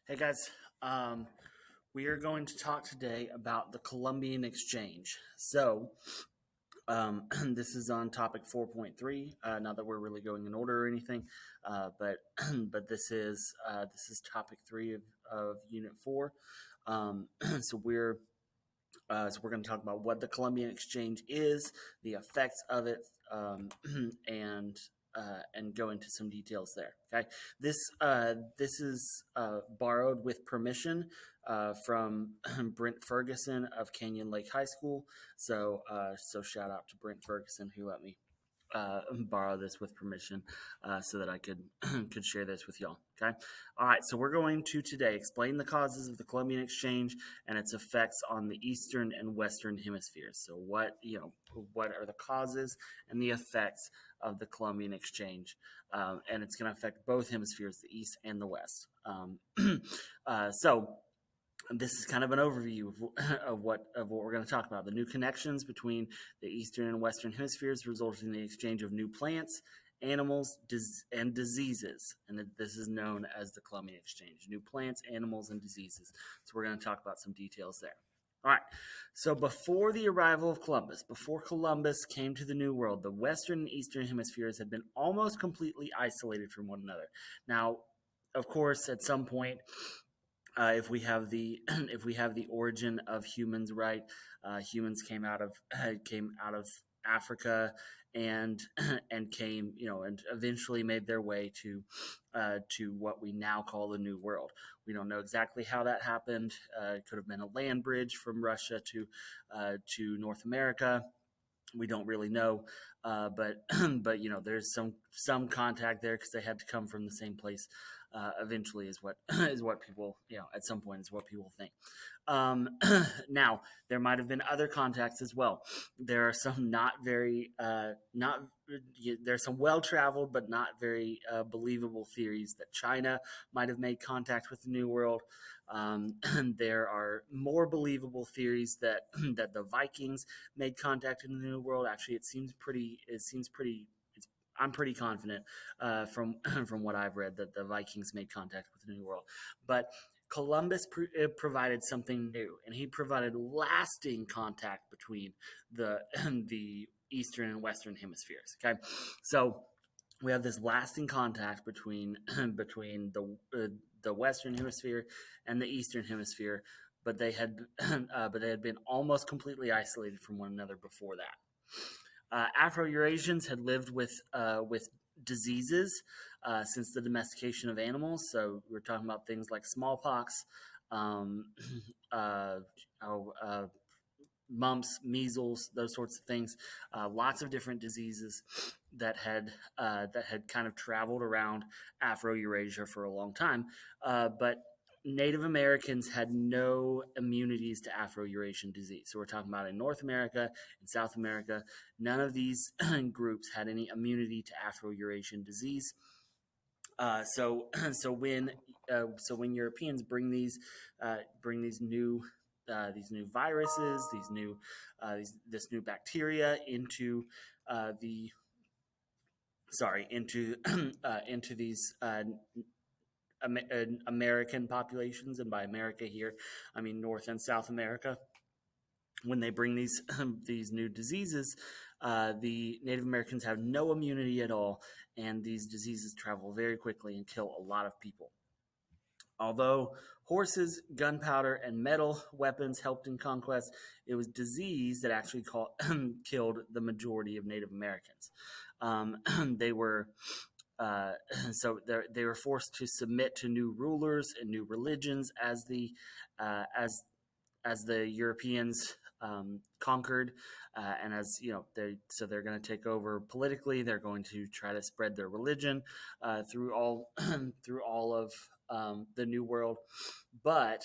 Hey guys, we are going to talk today about the Columbian Exchange. This is on topic 4.3. Not that we're really going in order or anything, but but this is topic three of Unit 4. Um, so we're we're going to talk about what the Columbian Exchange is, the effects of it, and and go into some details there. Okay, this is borrowed with permission from Brent Ferguson of Canyon Lake High School. So shout out to Brent Ferguson who let me borrow this with permission so that I could could share this with y'all. Okay. All right. So we're going to today explain the causes of the Columbian Exchange and its effects on the eastern and western hemispheres. So what are the causes and the effects of the Columbian Exchange? And it's going to affect both hemispheres, the east and the west. So this is kind of an overview of what we're going to talk about. The new connections between the eastern and western hemispheres resulted in the exchange of new plants, animals, and diseases, and this is known as the Columbian Exchange. New plants, animals, and diseases. So we're going to talk about some details there. All right. So before the arrival of Columbus, before Columbus came to the New World, the western and eastern hemispheres had been almost completely isolated from one another. Now, of course, at some point if we have the if we have the origin of humans right, humans came out of Africa and and came and eventually made their way to what we now call the New World. We don't know exactly how that happened. It could have been a land bridge from Russia to North America. We don't really know, but but there's some contact there because they had to come from the same place. Eventually, is what is what people at some point is what people think. Um, Now there might have been other contacts as well. There are some not very not there's some well traveled but not very believable theories that China might have made contact with the New World. There are more believable theories that that the Vikings made contact in the New World. Actually, it seems pretty. I'm pretty confident from from what I've read that the Vikings made contact with the New World, but Columbus provided something new, and he provided lasting contact between the the eastern and western hemispheres. Okay, so we have this lasting contact between between the western hemisphere and the eastern hemisphere, but they had but they had been almost completely isolated from one another before that. Afro-Eurasians had lived with diseases since the domestication of animals. So we're talking about things like smallpox, um, uh, oh, mumps, measles, those sorts of things. Lots of different diseases that had kind of traveled around Afro-Eurasia for a long time, but Native Americans had no immunities to Afro-Eurasian disease. So we're talking about in North America and South America, none of these groups had any immunity to Afro-Eurasian disease. So when Europeans bring these new viruses, this new bacteria into the sorry into into these American populations, and by America here, I mean North and South America. When they bring these these new diseases, the Native Americans have no immunity at all, and these diseases travel very quickly and kill a lot of people. Although horses, gunpowder, and metal weapons helped in conquest, it was disease that actually killed the majority of Native Americans. They were uh, they were forced to submit to new rulers and new religions as the uh, as as the Europeans conquered, and as they're going to take over politically. They're going to try to spread their religion through all through all of the New World, but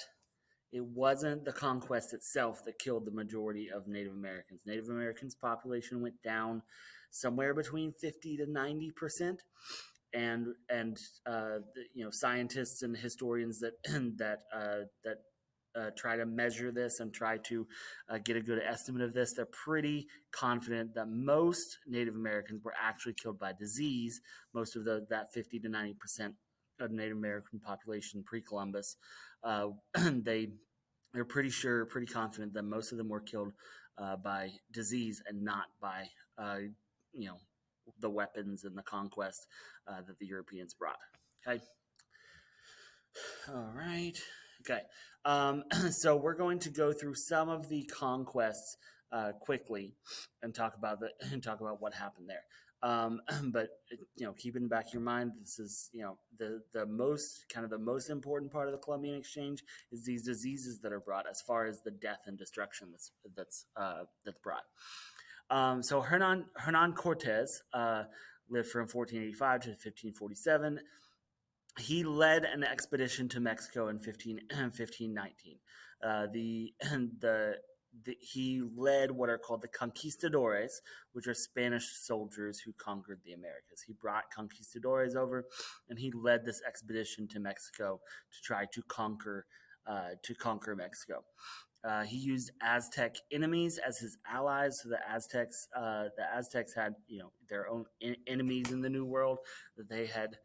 it wasn't the conquest itself that killed the majority of Native Americans. Native Americans' population went down somewhere between 50 to 90%, and scientists and historians that try to measure this and try to get a good estimate of this, they're pretty confident that most Native Americans were actually killed by disease. Most of that 50 to 90% Native American population pre-Columbus. Uh, they they're pretty confident that most of them were killed by disease and not by uh, you know the weapons and the conquest that the Europeans brought. Okay. All right. Okay. So we're going to go through some of the conquests quickly and talk about what happened there. But keep in the back of your mind, this is the most important part of the Columbian Exchange is these diseases that are brought, as far as the death and destruction that's brought. So Hernan Cortez lived from 1485 to 1547. He led an expedition to Mexico in 1519. The, the he led what are called the conquistadores, which are Spanish soldiers who conquered the Americas. He brought conquistadores over, and he led this expedition to Mexico to try to conquer Mexico. He used Aztec enemies as his allies. So the Aztecs had their own enemies in the New World that they had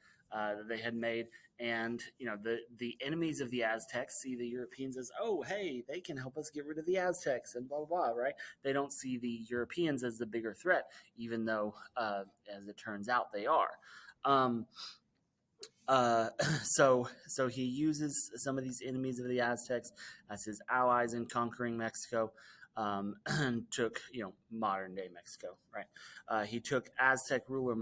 made, and the enemies of the Aztecs see the Europeans as, oh, hey, they can help us get rid of the Aztecs and blah blah blah, right? They don't see the Europeans as the bigger threat, even though, as it turns out, they are. Um, uh, so he uses some of these enemies of the Aztecs as his allies in conquering Mexico, and took modern day Mexico. Right, he took Aztec ruler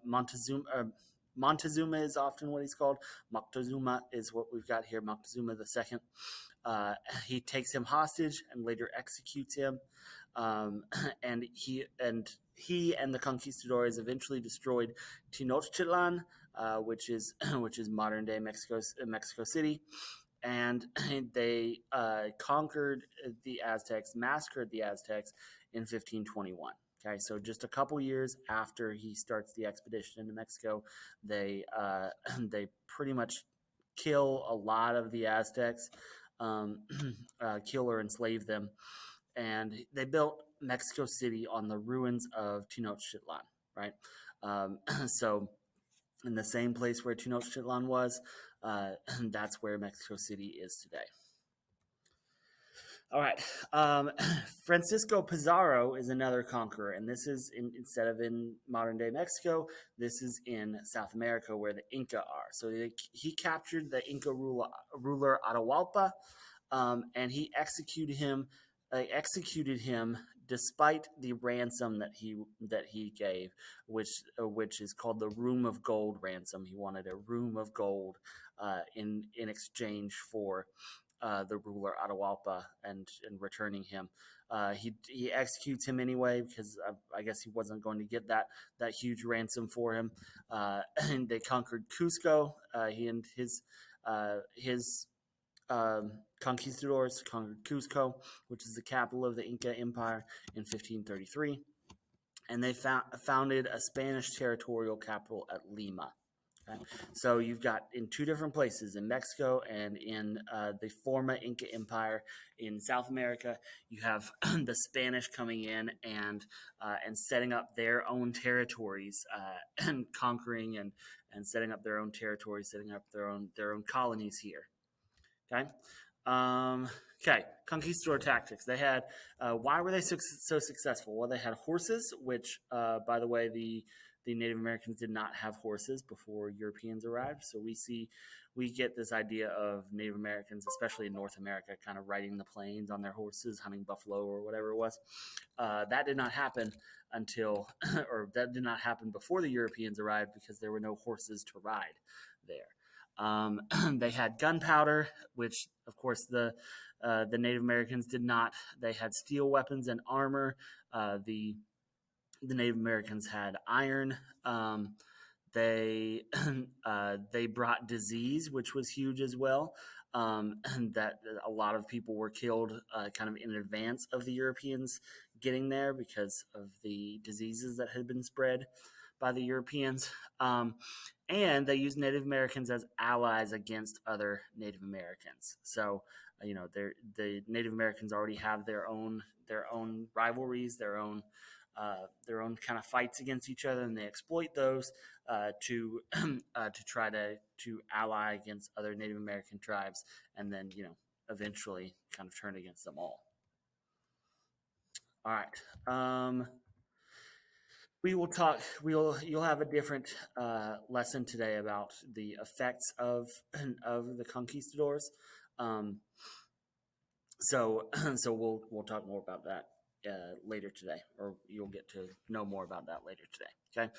Montezuma. Montezuma is often what he's called. Moctezuma is what we've got here. Moctezuma the second. Uh, he takes him hostage and later executes him. Um, and he and the conquistadors eventually destroyed Tenochtitlan, which is modern day Mexico City, and they conquered the Aztecs, massacred the Aztecs in 1521. Okay, so just a couple years after he starts the expedition into Mexico, they they pretty much kill a lot of the Aztecs, um, kill or enslave them, and they built Mexico City on the ruins of Tenochtitlan. Right, so in the same place where Tenochtitlan was, that's where Mexico City is today. All right. Francisco Pizarro is another conqueror, and this is instead of in modern day Mexico, this is in South America where the Inca are. So he captured the Inca ruler Atahualpa, and he executed him. Executed him despite the ransom that he gave, which is called the Room of Gold ransom. He wanted a room of gold in exchange for the ruler Atahualpa and returning him. He executes him anyway because I guess he wasn't going to get that huge ransom for him. And they conquered Cusco. He and his conquistadors conquered Cusco, which is the capital of the Inca Empire, in 1533, and they founded a Spanish territorial capital at Lima. Okay? So you've got in two different places, in Mexico and in the former Inca Empire in South America, you have the Spanish coming in and setting up their own territories, and conquering and setting up their own territories, setting up their own colonies here. Okay. Okay. Conquistador tactics. They had. Why were they so successful? Well, they had horses, which, by the way, the Native Americans did not have horses before Europeans arrived. So we get this idea of Native Americans, especially in North America, kind of riding the plains on their horses, hunting buffalo or whatever it was. That did not happen or that did not happen before the Europeans arrived because there were no horses to ride there. They had gunpowder, which, of course, the Native Americans did not. They had steel weapons and armor. The Native Americans had iron. They they brought disease, which was huge as well. That a lot of people were killed kind of in advance of the Europeans getting there because of the diseases that had been spread by the Europeans. And they used Native Americans as allies against other Native Americans. So, the Native Americans already have their own rivalries, their own their own kind of fights against each other, and they exploit those to try to ally against other Native American tribes, and then eventually kind of turn against them all. All right. We will talk. You'll have a different lesson today about the effects of the conquistadors. Um, so so we'll talk more about that later today, or you'll get to know more about that later today. Okay.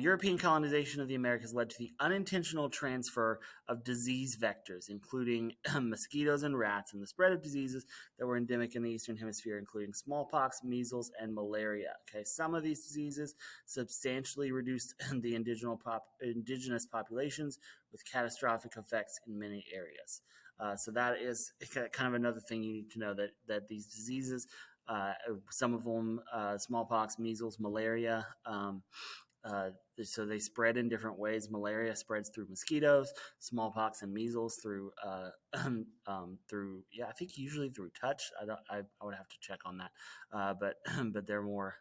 European colonization of the Americas led to the unintentional transfer of disease vectors, including mosquitoes and rats, and the spread of diseases that were endemic in the Eastern Hemisphere, including smallpox, measles, and malaria. Okay, some of these diseases substantially reduced the indigenous populations, with catastrophic effects in many areas. So that is kind of another thing you need to know, that these diseases, some of them, smallpox, measles, malaria, so they spread in different ways. Malaria spreads through mosquitoes, smallpox and measles through I think usually through touch. I would have to check on that, but but they're more.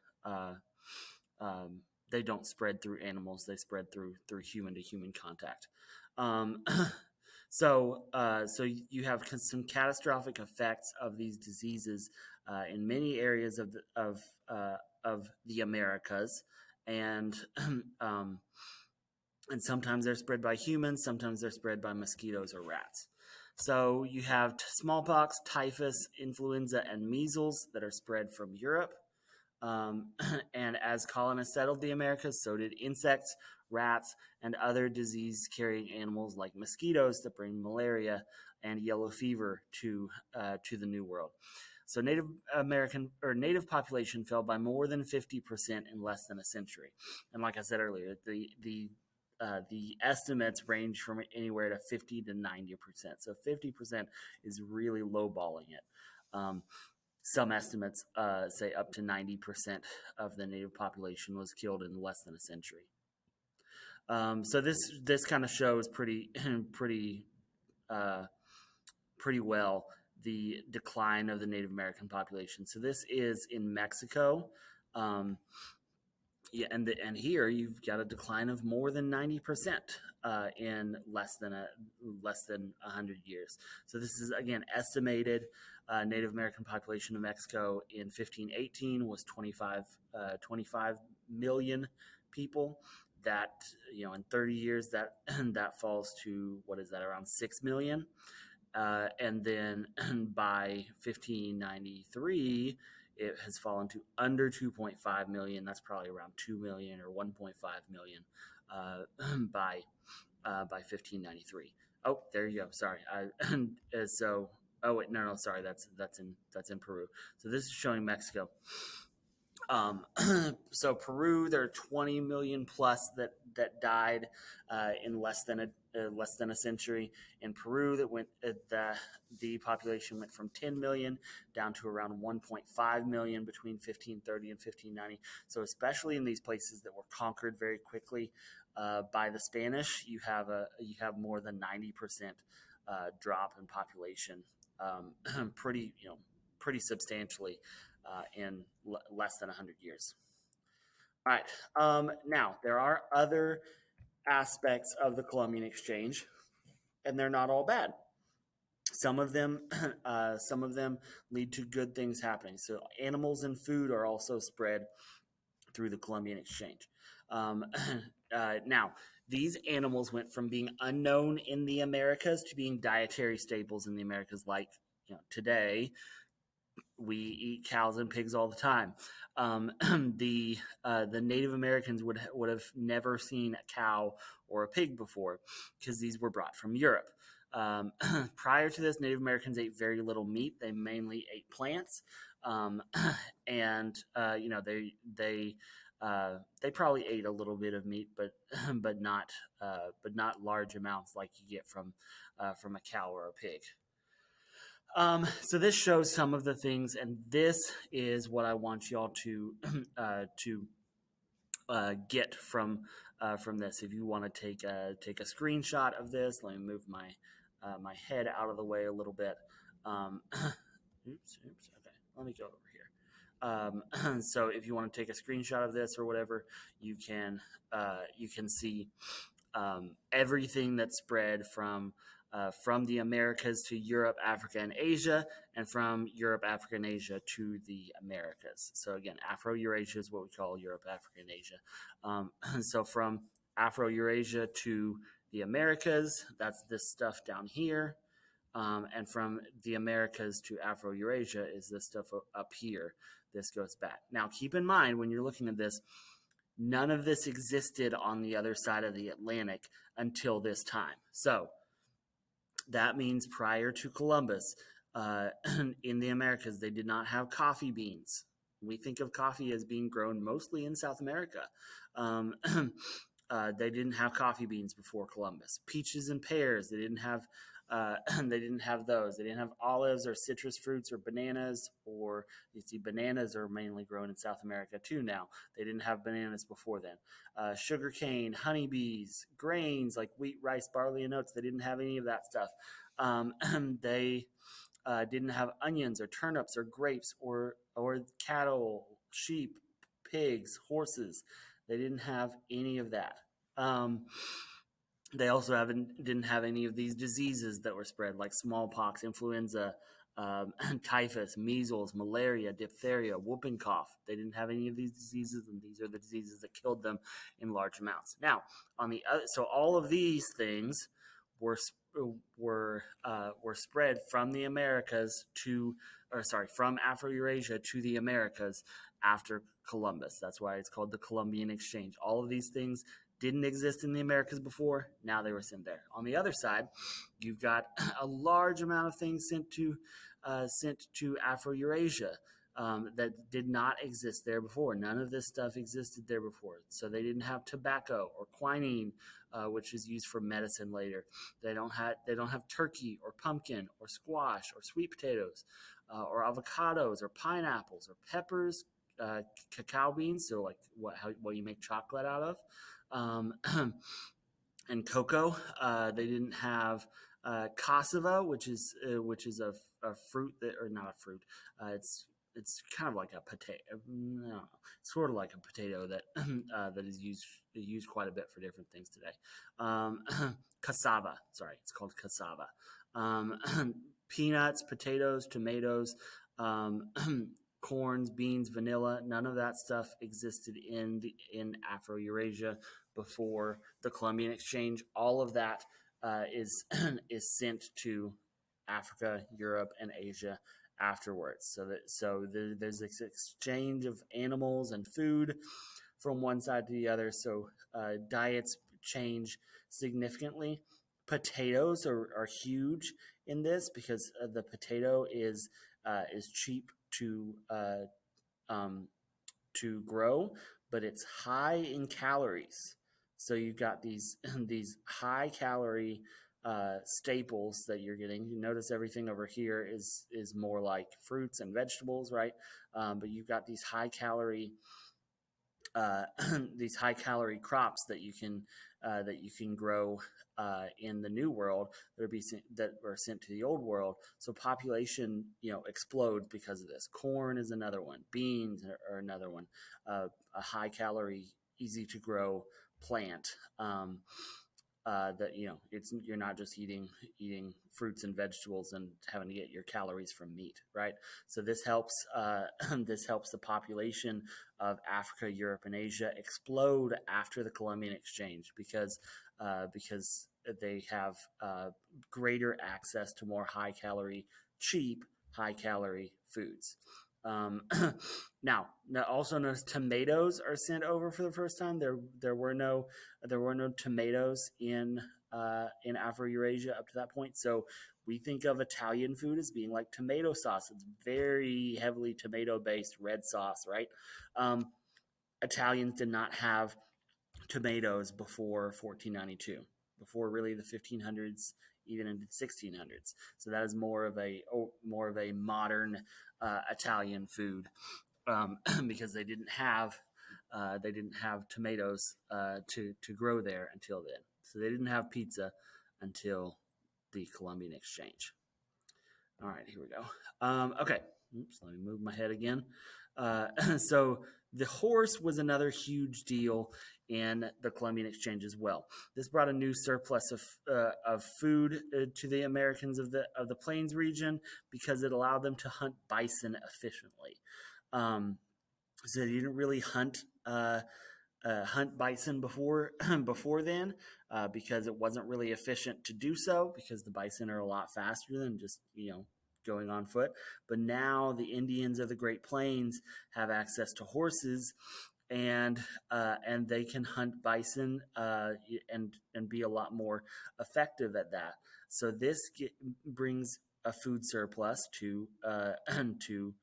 Um, they don't spread through animals; they spread through human to human contact. Um, so you have some catastrophic effects of these diseases in many areas of the Americas, and and sometimes they're spread by humans, sometimes they're spread by mosquitoes or rats. So you have smallpox, typhus, influenza, and measles that are spread from Europe. Um, and as colonists settled the Americas, so did insects, rats, and other disease-carrying animals like mosquitoes that bring malaria and yellow fever to the New World. So Native American or Native population fell by more than 50% in less than a century. And like I said earlier, the estimates range from anywhere to 50 to 90%. So 50% is really lowballing it. Some estimates say up to 90% of the native population was killed in less than a century. So this kind of shows pretty uh, pretty well the decline of the Native American population. So this is in Mexico. Um, yeah, and here you've got a decline of more than 90% in less than 100 years. So this is again estimated. Native American population of Mexico in 1518 was 25 million people. That in 30 years that falls to, what is that, around 6 million. And then by 1593, it has fallen to under 2.5 million. That's probably around 2 million or 1.5 million by 1593. Oh, there you go. Sorry. So, oh wait, no, sorry. That's in Peru. So this is showing Mexico. So Peru, there are 20 million plus that died in less than a century. In Peru, the population went from 10 million down to around 1.5 million between 1530 and 1590. So especially in these places that were conquered very quickly by the Spanish, you have more than 90% drop in population, pretty substantially. In less than 100 years. All right. Now, there are other aspects of the Columbian Exchange, and they're not all bad. Some of them lead to good things happening. So animals and food are also spread through the Columbian Exchange. Now, these animals went from being unknown in the Americas to being dietary staples in the Americas, like today. We eat cows and pigs all the time. The Native Americans would have never seen a cow or a pig before, because these were brought from Europe. Prior to this, Native Americans ate very little meat. They mainly ate plants, and they probably ate a little bit of meat, but not large amounts like you get from a cow or a pig. So this shows some of the things, and this is what I want y'all to get from this. If you want to take a screenshot of this, let me move my head out of the way a little bit. Oops. Okay, let me go over here. So if you want to take a screenshot of this or whatever, you can see everything that spread from the Americas to Europe, Africa, and Asia, and from Europe, Africa, and Asia to the Americas. So again, Afro-Eurasia is what we call Europe, Africa, and Asia. So from Afro-Eurasia to the Americas, that's this stuff down here. And from the Americas to Afro-Eurasia is this stuff up here. This goes back. Now, keep in mind when you're looking at this, none of this existed on the other side of the Atlantic until this time. So that means prior to Columbus, in the Americas, they did not have coffee beans. We think of coffee as being grown mostly in South America. Um, they didn't have coffee beans before Columbus. Peaches and pears, they didn't have. They didn't have those. They didn't have olives or citrus fruits or bananas. Or you see, bananas are mainly grown in South America too now. They didn't have bananas before then. Sugarcane, honeybees, grains like wheat, rice, barley, and oats. They didn't have any of that stuff. They didn't have onions or turnips or grapes or cattle, sheep, pigs, horses. They didn't have any of that. They also didn't have any of these diseases that were spread, like smallpox, influenza, typhus, measles, malaria, diphtheria, whooping cough. They didn't have any of these diseases, and these are the diseases that killed them in large amounts. Now, on the other, so all of these things were spread from the Americas from Afro-Eurasia to the Americas after Columbus. That's why it's called the Columbian Exchange. All of these things didn't exist in the Americas before. Now they were sent there. On the other side, you've got a large amount of things sent to Afro-Eurasia that did not exist there before. None of this stuff existed there before. So they didn't have tobacco or quinine, which is used for medicine later. They don't have turkey or pumpkin or squash or sweet potatoes or avocados or pineapples or peppers, cacao beans, so like what you make chocolate out of. And cocoa. They didn't have cassava, which is a fruit that, or not a fruit. It's kind of like a potato. No, sort of like a potato that that is used quite a bit for different things today. Cassava. Sorry, it's called cassava. Peanuts, potatoes, tomatoes. Corns, beans, vanilla, none of that stuff existed in Afro-Eurasia before the Columbian Exchange. All of that is is sent to Africa, Europe, and Asia afterwards. There's this exchange of animals and food from one side to the other. So diets change significantly. Potatoes are huge in this because the potato is cheap to grow, but it's high in calories. So you've got these these high calorie staples that you're getting. You notice everything over here is more like fruits and vegetables, right? But you've got these high calorie these high calorie crops that you can grow in the new world that are sent to the old world. So population explodes because of this. Corn is another one. Beans are another one. A high calorie, easy to grow plant. That you're not just eating fruits and vegetables and having to get your calories from meat, right? So this helps this helps the population of Africa, Europe, and Asia explode after the Columbian Exchange because they have greater access to more cheap high calorie foods. Now, also notice tomatoes are sent over for the first time. There were no tomatoes in Afro-Eurasia up to that point. So we think of Italian food as being like tomato sauce. It's very heavily tomato-based red sauce, right? Italians did not have tomatoes before 1492, before really the 1500s, even into the 1600s. So that is more of a modern Italian food because they didn't have tomatoes to grow there until then. So they didn't have pizza until the Columbian Exchange. All right, here we go. Okay, Oops, let me move my head again. So the horse was another huge deal in the Columbian Exchange as well. This brought a new surplus of food to the Americans of the Plains region because it allowed them to hunt bison efficiently. Um, so they didn't really hunt bison before before then because it wasn't really efficient to do so because the bison are a lot faster than just going on foot. But now the Indians of the Great Plains have access to horses and they can hunt bison and be a lot more effective at that. So this brings a food surplus to to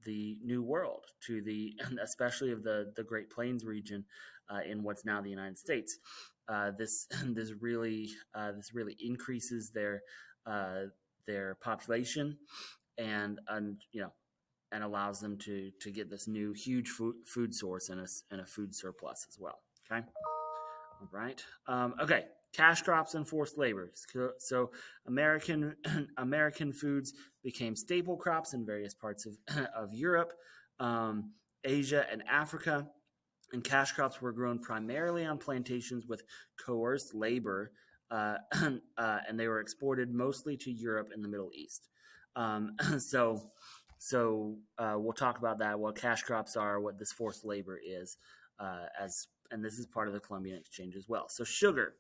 the New World, to the especially of the Great Plains region in what's now the United States. This really increases their population and and allows them to get this new huge food source and a food surplus as well. Okay, all right. Okay, cash crops and forced labor. So American American foods became staple crops in various parts of Europe, um, Asia, and Africa. And cash crops were grown primarily on plantations with coerced labor, and they were exported mostly to Europe and the Middle East. Um, so, we'll talk about that. What cash crops are, what this forced labor is, and this is part of the Columbian Exchange as well. So, sugar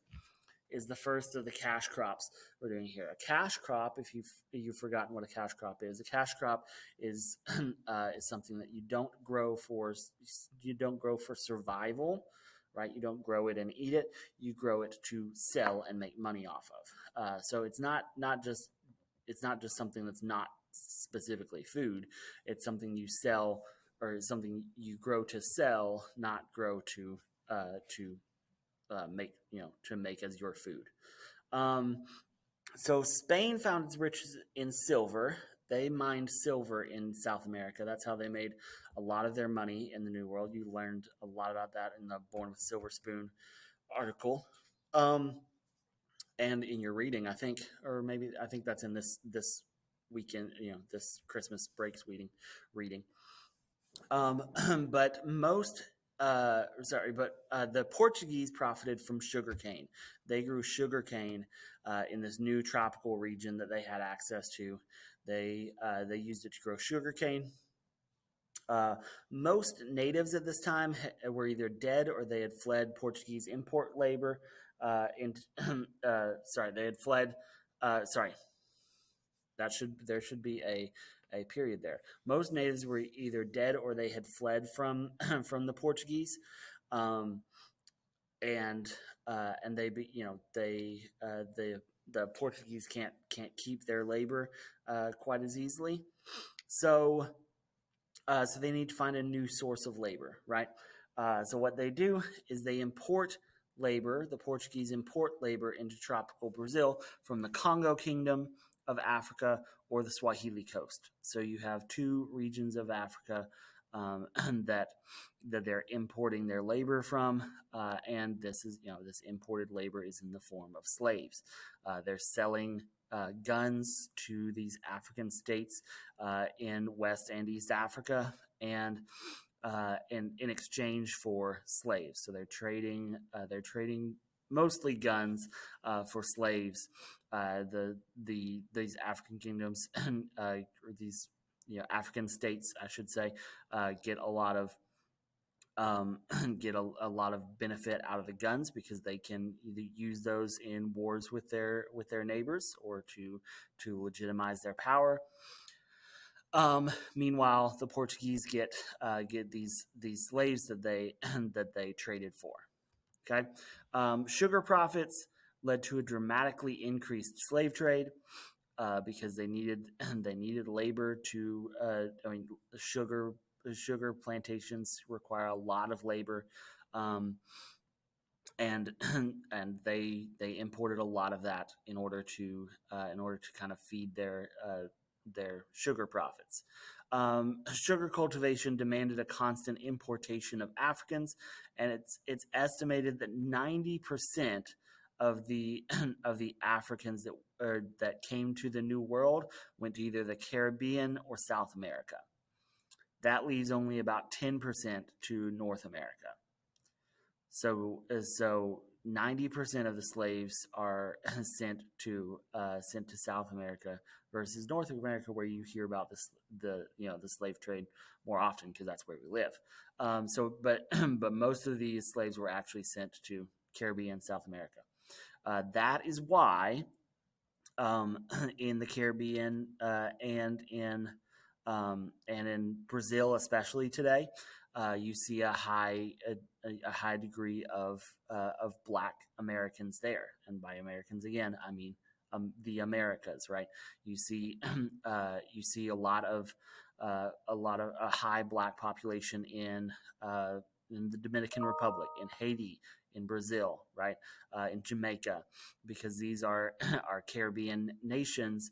is the first of the cash crops we're doing here. A cash crop, if you've forgotten what a cash crop is, a cash crop is is something that you don't grow for survival, right? You don't grow it and eat it. You grow it to sell and make money off of. So it's not just something that's not specifically food. It's something you sell or something you grow to sell, not grow to make to make as your food. Um, so Spain found its riches in silver. They mined silver in South America. That's how they made a lot of their money in the New World. You learned a lot about that in the Born with Silver Spoon article, and in your reading, I think, or maybe I think that's in this weekend, this Christmas breaks reading. Um, but most, the Portuguese profited from sugarcane. They grew sugarcane in this new tropical region that they had access to. They used it to grow sugarcane. Uh, Most natives at this time were either dead or they had fled Portuguese import labor. They had fled. Sorry, there should be a period there. Most natives were either dead or they had fled from from the Portuguese, um, and they the Portuguese can't keep their labor quite as easily, so so they need to find a new source of labor, right? So what they do is they import labor. The Portuguese import labor into tropical Brazil from the Congo Kingdom of Africa or the Swahili coast. So you have two regions of Africa um, that they're importing their labor from, and this imported labor is in the form of slaves. They're selling guns to these African states in West and East Africa, and in exchange for slaves. So they're trading mostly guns for slaves. These African kingdoms or these African states, I should say, get a lot of get a lot of benefit out of the guns because they can either use those in wars with their neighbors or to legitimize their power. Meanwhile, the Portuguese get these slaves that they that they traded for. Okay, sugar profits led to a dramatically increased slave trade because they needed they needed labor to. Sugar plantations require a lot of labor, um, and they imported a lot of that in order to kind of feed their sugar profits. Sugar cultivation demanded a constant importation of Africans, and it's estimated that 90% of the of the Africans that came to the New World went to either the Caribbean or South America. That leaves only about 10% to North America. So 90% of the slaves are sent to South America versus North America, where you hear about the slave trade more often because that's where we live. But most of these slaves were actually sent to Caribbean, South America. That is why in the Caribbean and in Brazil, especially today, you see a high degree of Black Americans there, and by Americans again, I mean the Americas, right? You see a high Black population in the Dominican Republic, in Haiti, in Brazil, right, in Jamaica, because these are Caribbean nations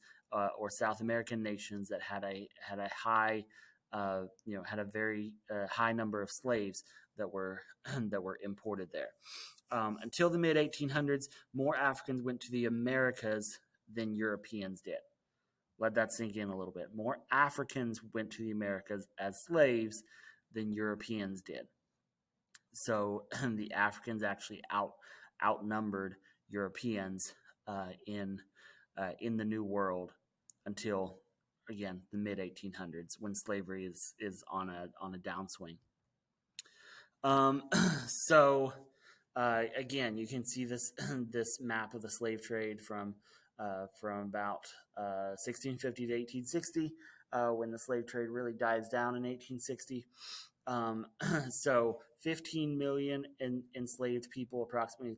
or South American nations that had a high had a very high number of slaves that were that were imported there. Until the mid 1800s, more Africans went to the Americas than Europeans did. Let that sink in a little bit. More Africans went to the Americas as slaves than Europeans did. So the Africans actually outnumbered Europeans in the New World until, again, the mid 1800s, when slavery is on a downswing. So again, you can see this this map of the slave trade from about 1650 to 1860, when the slave trade really dies down in 1860. So 15 million enslaved people, approximately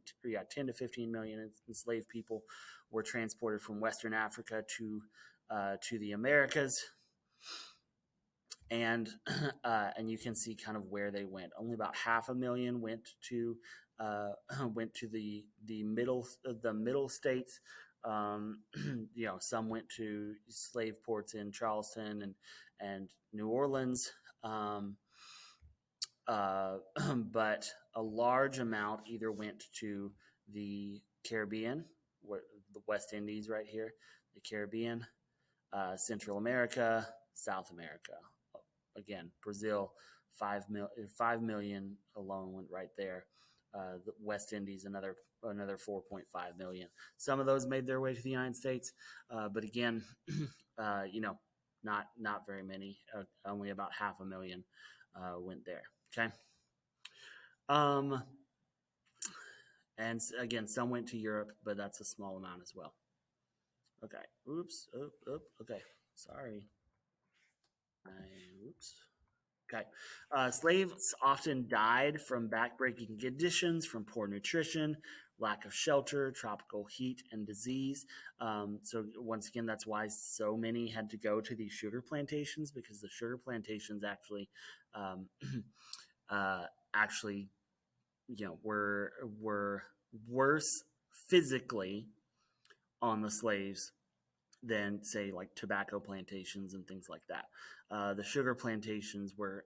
10 to 15 million enslaved people, were transported from Western Africa to the Americas, and you can see kind of where they went. Only about 500,000 went to the middle states. Some went to slave ports in Charleston and New Orleans. But a large amount either went to the Caribbean, the West Indies right here, the Caribbean, Central America, South America. Again, Brazil, 5 million alone went right there. The West Indies, another 4.5 million. Some of those made their way to the United States, but again, not very many. Only about 500,000 went there. Okay. And again, some went to Europe, but that's a small amount as well. Okay. Oops. Okay. Sorry. Oops. Okay. Slaves often died from backbreaking conditions, from poor nutrition, lack of shelter, tropical heat, and disease. So once again, that's why so many had to go to these sugar plantations, because the sugar plantations actually actually were worse physically on the slaves than, say, like tobacco plantations and things like that. The sugar plantations were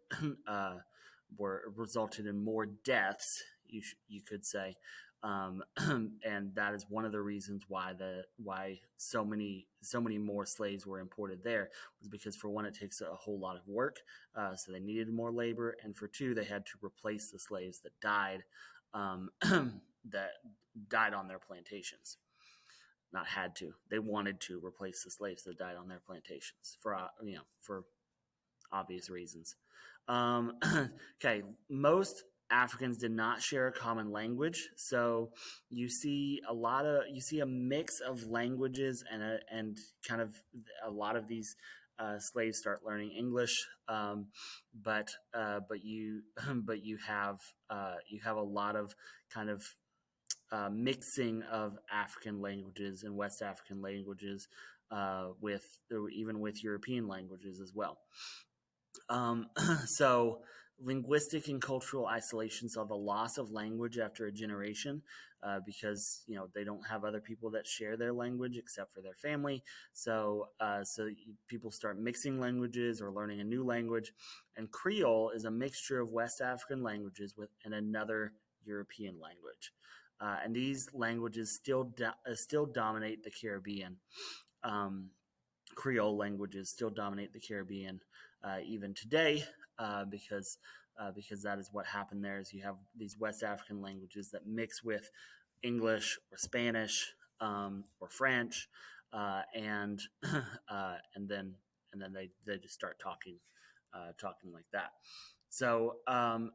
resulted in more deaths, you could say, and that is one of the reasons why so many more slaves were imported there, was because, for one, it takes a whole lot of work, so they needed more labor, and for two, they had to replace the slaves that died that died on their plantations. Not had to; they wanted to replace the slaves that died on their plantations for obvious reasons. Okay, most Africans did not share a common language, so you see a mix of languages, and kind of a lot of these slaves start learning English, but you have a lot of kind of mixing of African languages and West African languages with European languages as well. So linguistic and cultural isolation saw the loss of language after a generation, because they don't have other people that share their language except for their family. So people start mixing languages or learning a new language, and Creole is a mixture of West African languages and another European language. and these languages still dominate the Caribbean. Um, Creole languages still dominate the Caribbean even today, because that is what happened there. Is you have these West African languages that mix with English or Spanish or French, and and then they just start talking like that. So, all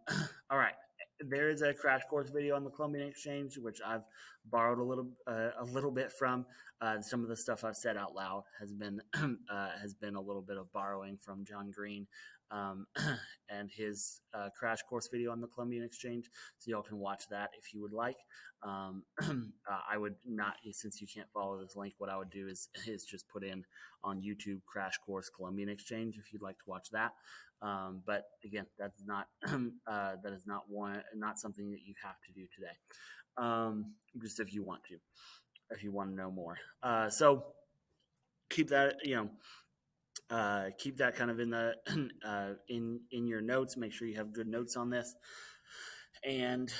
right, there is a crash course video on the Columbian Exchange, which I've borrowed a little bit from. Some of the stuff I've said out loud has been a little bit of borrowing from John Green um, and his crash course video on the Columbian Exchange. So y'all can watch that if you would like. I would not, since you can't follow this link. What I would do is just put in on YouTube crash course Columbian Exchange if you'd like to watch that. But again, that's not that is not something that you have to do today. Just if you want to know more. So keep that keep that kind of in the in your notes. Make sure you have good notes on this, and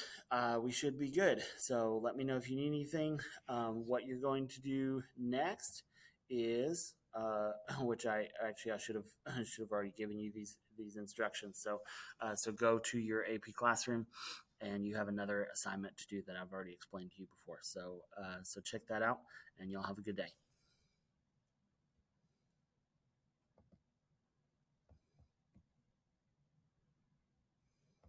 we should be good. So let me know if you need anything. What you're going to do next is, which I should have already given you these instructions. So go to your AP classroom, and you have another assignment to do that I've already explained to you before. So check that out, and you'll have a good day.